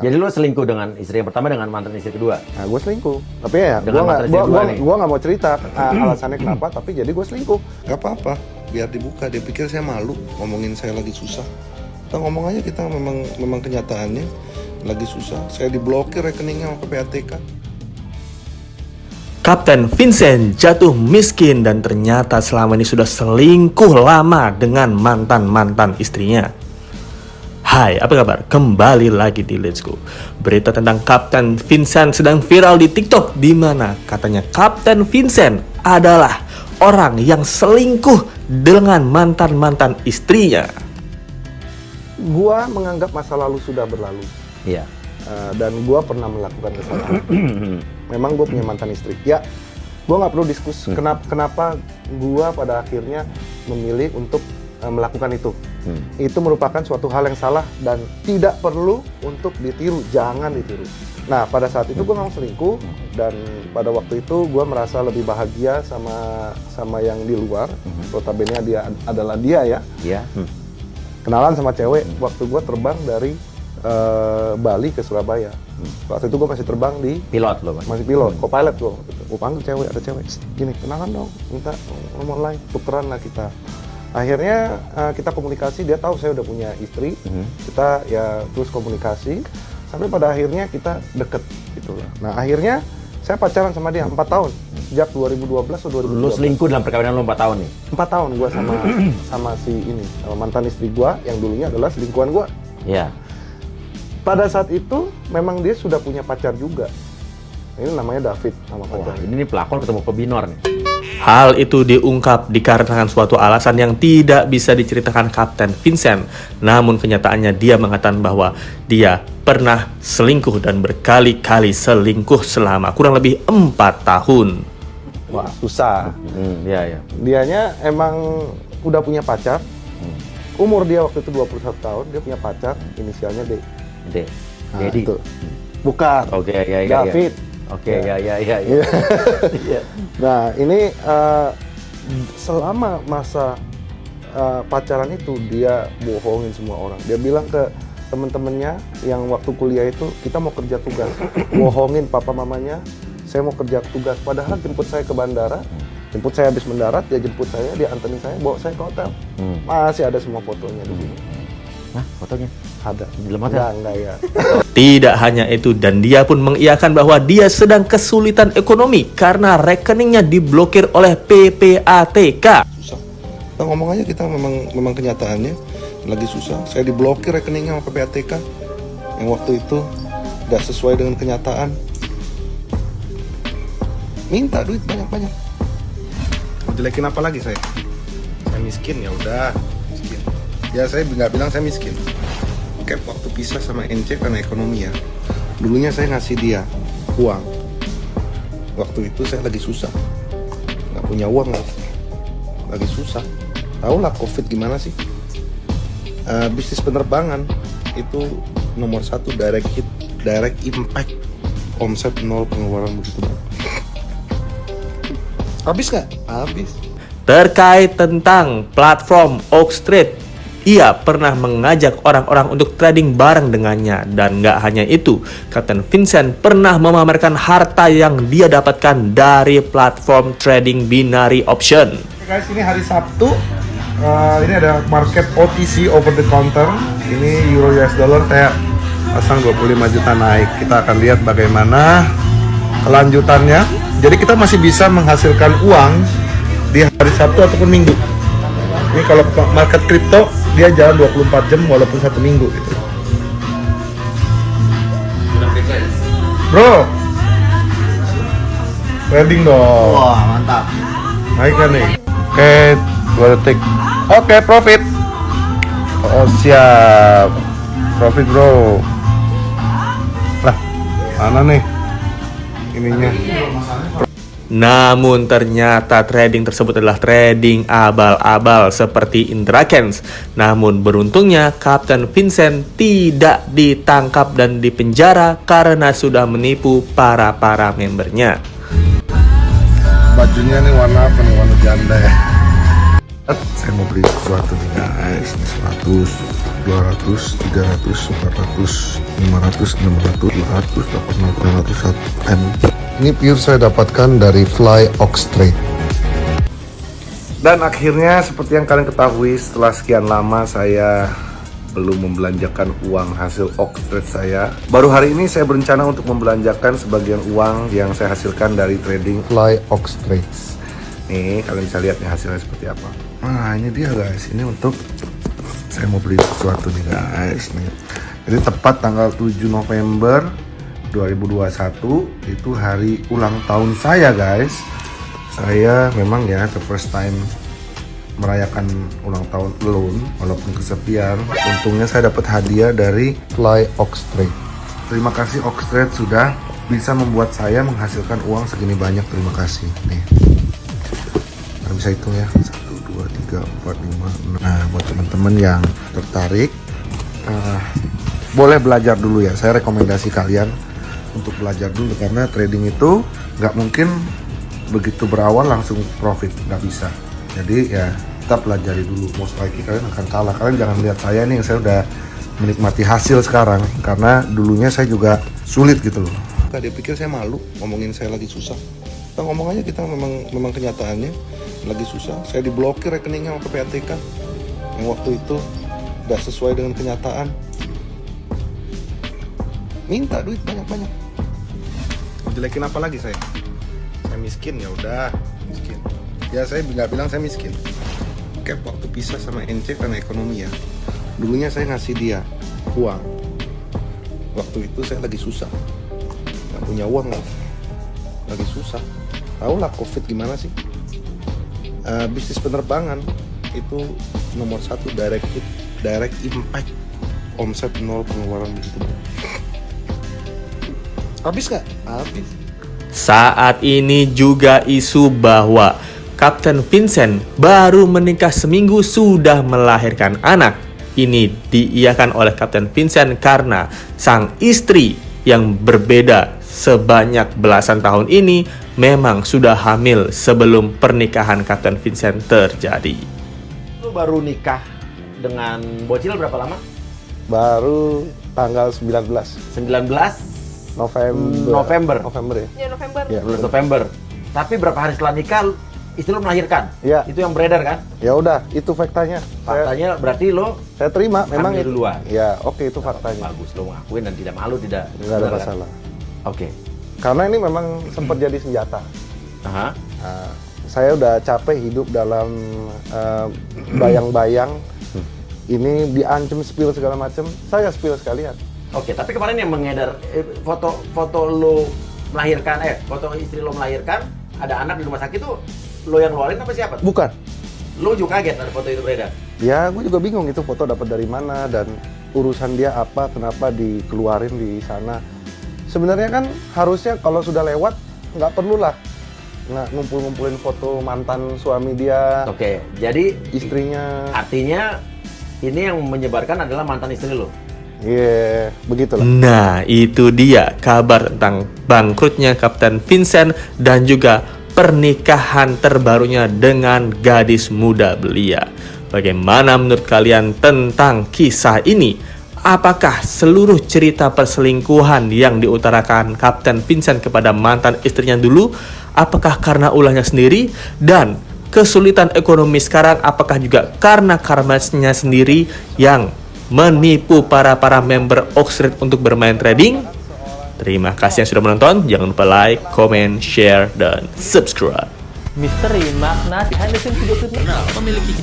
Jadi lu selingkuh dengan istri yang pertama dengan mantan istri kedua? Nah, gue selingkuh. Tapi ya, Dengan mantan istri kedua nih? gue nggak mau cerita alasannya kenapa. Tapi jadi gue selingkuh. Gak apa-apa, biar dibuka. Dia pikir saya malu ngomongin saya lagi susah. Kita ngomong aja, kita memang kenyataannya lagi susah. Saya diblokir rekeningnya sama PPATK. Kapten Vincent jatuh miskin dan ternyata selama ini sudah selingkuh lama dengan mantan-mantan istrinya. Hai, apa kabar? Kembali lagi di Let's Go. Berita tentang Kapten Vincent sedang viral di TikTok, di mana katanya Kapten Vincent adalah orang yang selingkuh dengan mantan-mantan istrinya. Gua menganggap masa lalu sudah berlalu. Iya. Dan gua pernah melakukan kesalahan. Memang gue punya mantan istri. Ya, gue nggak perlu diskus kenapa gue pada akhirnya memilih untuk melakukan itu. Itu merupakan suatu hal yang salah dan tidak perlu untuk ditiru. Jangan ditiru. Nah, pada saat itu gue memang selingkuh dan pada waktu itu gue merasa lebih bahagia sama yang di luar. Notabene dia adalah dia ya. Iya. Kenalan sama cewek waktu gue terbang dari Bali ke Surabaya. Waktu itu gue masih terbang di Pilot lo, Mas? masih pilot, co-pilot gue. Gue panggil cewek, ada cewek, gini, kenalan dong, minta nomor line, tukeran lah kita. Akhirnya kita komunikasi, dia tahu saya udah punya istri, kita ya terus komunikasi, sampai pada akhirnya kita deket gitu lah. Nah akhirnya saya pacaran sama dia 4 tahun, sejak 2012 atau 2012. Lu selingkuh dalam perkawinan lu 4 tahun nih? 4 tahun gue sama si ini, sama mantan istri gue, yang dulunya adalah selingkuhan gue. Iya. Pada saat itu memang dia sudah punya pacar juga. Ini namanya David nama Wah, pacarnya. ini nih pelakon ketemu pebinor nih. Hal itu diungkap dikarenakan suatu alasan yang tidak bisa diceritakan Kapten Vincent. Namun kenyataannya dia mengatakan bahwa dia pernah selingkuh dan berkali-kali selingkuh selama kurang lebih 4 tahun. Wah, susah. Iya, iya. Dianya emang udah punya pacar. Umur dia waktu itu 21 tahun, dia punya pacar, inisialnya D. D. Nah, Dedi. itu. Bukan. Oke, iya, iya. David. Oke, iya, iya, iya. Iya. Nah, ini selama masa pacaran itu dia bohongin semua orang. Dia bilang ke temen-temennya yang waktu kuliah itu, kita mau kerja tugas. Bohongin papa mamanya, saya mau kerja tugas. Padahal jemput saya ke bandara, jemput saya habis mendarat, dia jemput saya, dia anterin saya, bawa saya ke hotel. Masih ada semua fotonya di sini. Nah, fotonya Ada. di dalam hotel? Enggak ya. Tidak hanya itu, dan dia pun mengiyakan bahwa dia sedang kesulitan ekonomi karena rekeningnya diblokir oleh PPATK. Susah. Kita ngomong aja, kita memang kenyataannya lagi susah. Saya diblokir rekeningnya sama PPATK. Yang waktu itu nggak sesuai dengan kenyataan. Minta duit banyak-banyak. Mau jelekin apa lagi saya? Saya miskin, ya udah miskin. Ya saya nggak bilang saya miskin. Kayak waktu pisah sama NC karena ekonomi ya. Dulunya saya ngasih dia uang. Waktu itu saya lagi susah, nggak punya uang lagi susah. Tahu lah COVID gimana sih? Bisnis penerbangan itu nomor 1, direct hit, direct impact, omset 0, pengeluaran begitu banyak. Habis nggak? Habis. Terkait tentang platform Oak Street, ia pernah mengajak orang-orang untuk trading bareng dengannya. Dan nggak hanya itu, Kapten Vincent pernah memamerkan harta yang dia dapatkan dari platform trading binary option. Guys, ini hari Sabtu. Ini ada market OTC over the counter. Ini euro US dollar saya pasang 25 juta naik. Kita akan lihat bagaimana kelanjutannya. Jadi kita masih bisa menghasilkan uang di hari Sabtu ataupun Minggu. Ini kalau market kripto dia jalan 24 jam walaupun 1 minggu gitu. Bro, trading dong. Wah, mantap. Naik kan nih. Oke, 2 detik. Oke, profit. Oh, siap. Profit, bro. Lah, mana nih ininya? Namun ternyata trading tersebut adalah trading abal-abal seperti Indrakens. Namun beruntungnya Kapten Vincent tidak ditangkap dan dipenjara karena sudah menipu para membernya. Bajunya nih warna apa nih? Warna janda ya. Saya mau beli sesuatu nih guys. Ini 100, 200, 300, 400, 500, 600, 700, 800, 900, 1 M. Ini pure saya dapatkan dari Fly Ox Trade. Dan akhirnya seperti yang kalian ketahui, setelah sekian lama saya belum membelanjakan uang hasil Ox Trade saya. Baru hari ini saya berencana untuk membelanjakan sebagian uang yang saya hasilkan dari trading Fly Ox Trades. Nih, kalian bisa lihat nih hasilnya seperti apa. Nah, ini dia guys. Ini untuk saya mau beli sesuatu nih guys. Nih. Jadi tepat tanggal 7 November 2021 itu hari ulang tahun saya guys. Saya memang ya the first time merayakan ulang tahun alone walaupun kesepian. Untungnya saya dapat hadiah dari Fly Ox Trade. Terima kasih Ox Trade sudah bisa membuat saya menghasilkan uang segini banyak. Terima kasih. Nih. Kalian bisa hitung ya. 1, 2, 3, 4, 5, 6. Nah, buat teman-teman yang tertarik boleh belajar dulu ya. Saya rekomendasi kalian untuk belajar dulu karena trading itu nggak mungkin begitu berawal langsung profit, nggak bisa. Jadi ya kita pelajari dulu. Most likely kalian akan kalah. Kalian jangan lihat saya nih, saya udah menikmati hasil sekarang karena dulunya saya juga sulit gitu loh. Dia pikir saya malu ngomongin saya lagi susah. Kita ngomong aja, kita memang kenyataannya lagi susah. Saya diblokir rekeningnya sama PPATK yang waktu itu udah sesuai dengan kenyataan. Minta duit banyak-banyak. Mau jelekin apa lagi saya? Saya miskin, ya udah miskin. Ya saya nggak bilang saya miskin. Kayak waktu pisah sama NC karena ekonomi ya. Dulunya saya ngasih dia uang. Waktu itu saya lagi susah, nggak punya uang lagi susah. Tahu lah COVID gimana sih? Bisnis penerbangan itu nomor 1 direct impact, omset 0, pengeluaran begitu. Habis nggak? Habis. Saat ini juga isu bahwa Kapten Vincent baru menikah seminggu sudah melahirkan anak. Ini diiyakan oleh Kapten Vincent karena sang istri yang berbeda sebanyak belasan tahun ini memang sudah hamil sebelum pernikahan Kapten Vincent terjadi. Lu baru nikah dengan bocil berapa lama? Baru tanggal 19 November ya. Ya, November. Ya, Bulan November. Tapi berapa hari setelah nikah istri lo melahirkan? Iya. Itu yang beredar kan? Ya udah, itu faktanya. Faktanya berarti lo Saya terima, memang hamil itu. duluan. Ya, oke, itu faktanya. Bagus, lo ngakuin dan tidak malu, tidak Nggak ada benar, kan? masalah. Oke. Karena ini memang sempat jadi senjata. Aha. Nah, saya udah capek hidup dalam bayang-bayang. Ini diancam spill segala macam. Saya spill sekalian. Oke, tapi kemarin yang mengedar foto lo melahirkan, foto istri lo melahirkan, ada anak di rumah sakit tuh lo yang ngeluarin apa siapa? Bukan. Lo juga kaget ada foto itu beredar? Ya, gue juga bingung itu foto dapat dari mana dan urusan dia apa, kenapa dikeluarin di sana. Sebenarnya kan harusnya kalau sudah lewat nggak perlulah ngumpulin foto mantan suami dia, Oke, jadi istrinya. artinya ini yang menyebarkan adalah mantan istri lo? Iya, begitulah. Nah, itu dia kabar tentang bangkrutnya Kapten Vincent dan juga pernikahan terbarunya dengan gadis muda belia. Bagaimana menurut kalian tentang kisah ini? Apakah seluruh cerita perselingkuhan yang diutarakan Kapten Vincent kepada mantan istrinya dulu, apakah karena ulahnya sendiri? Dan kesulitan ekonomi sekarang, apakah juga karena karmasnya sendiri yang menipu para member Ox Trade untuk bermain trading? Terima kasih yang sudah menonton. Jangan lupa like, comment, share, dan subscribe. Misteri makna behind the scenes video klip memiliki